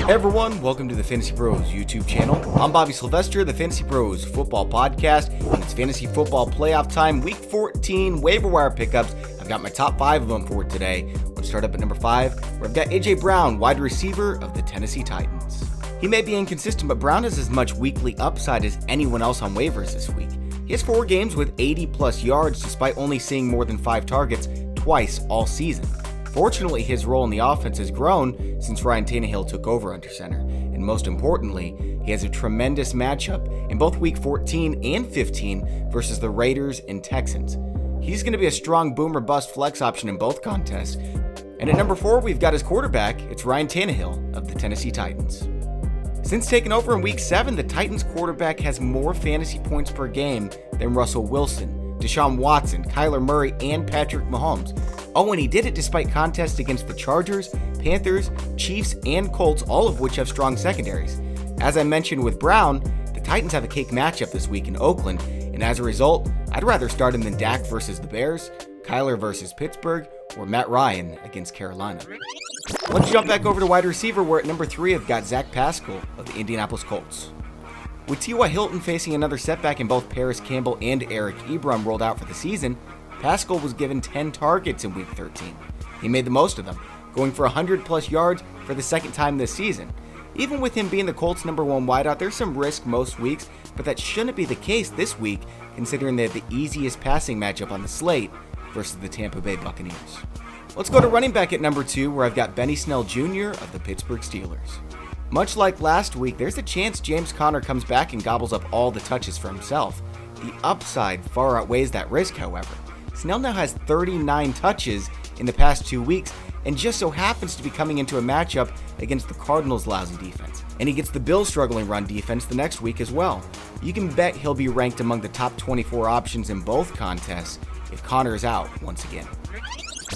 Hey everyone, welcome to the Fantasy Pros YouTube channel. I'm Bobby Sylvester, the Fantasy Pros football podcast, and it's fantasy football playoff time, week 14 waiver wire pickups. I've got my top 5 of them for today. Let's start up at number 5, where I've got AJ Brown, wide receiver of the Tennessee Titans. He may be inconsistent, but Brown has as much weekly upside as anyone else on waivers this week. He has 4 games with 80 plus yards despite only seeing more than 5 targets twice all season. Fortunately, his role in the offense has grown since Ryan Tannehill took over under center, and most importantly, he has a tremendous matchup in both week 14 and 15 versus the Raiders and Texans. He's going to be a strong boom or bust flex option in both contests. And at number 4, we've got his quarterback. It's Ryan Tannehill of the Tennessee Titans. Since taking over in week 7, the Titans quarterback has more fantasy points per game than Russell Wilson, Deshaun Watson, Kyler Murray, and Patrick Mahomes. Oh, and he did it despite contests against the Chargers, Panthers, Chiefs, and Colts, all of which have strong secondaries. As I mentioned with Brown, the Titans have a cake matchup this week in Oakland, and as a result, I'd rather start him than Dak versus the Bears, Kyler versus Pittsburgh, or Matt Ryan against Carolina. Let's jump back over to wide receiver, where at number 3 I've got Zach Pascal of the Indianapolis Colts. With T.Y. Hilton facing another setback in both Paris Campbell and Eric Ebron rolled out for the season, Pascal was given 10 targets in week 13. He made the most of them, going for 100 plus yards for the second time this season. Even with him being the Colts' number 1 wideout, there's some risk most weeks, but that shouldn't be the case this week, considering they have the easiest passing matchup on the slate versus the Tampa Bay Buccaneers. Let's go to running back at number 2, where I've got Snell Jr. of the Pittsburgh Steelers. Much like last week, there's a chance James Conner comes back and gobbles up all the touches for himself. The upside far outweighs that risk, however. Snell now has 39 touches in the past 2 weeks and just so happens to be coming into a matchup against the Cardinals' lousy defense. And he gets the Bills' struggling run defense the next week as well. You can bet he'll be ranked among the top 24 options in both contests if Conner is out once again.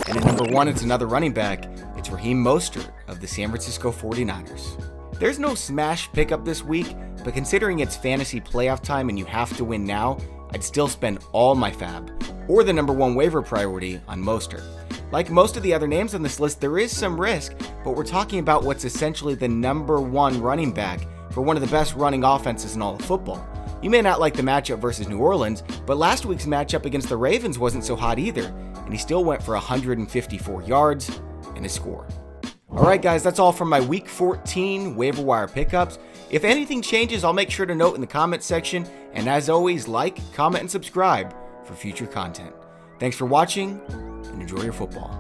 And at number 1, it's another running back. It's Raheem Mostert of the San Francisco 49ers. There's no smash pickup this week, but considering it's fantasy playoff time and you have to win now, I'd still spend all my fab, or the number 1 waiver priority, on Mostert. Like most of the other names on this list, there is some risk, but we're talking about what's essentially the number 1 running back for one of the best running offenses in all of football. You may not like the matchup versus New Orleans, but last week's matchup against the Ravens wasn't so hot either, and he still went for 154 yards and a score. Alright guys, that's all from my week 14 waiver wire pickups. If anything changes, I'll make sure to note in the comments section, and as always, like, comment, and subscribe for future content. Thanks for watching, and enjoy your football.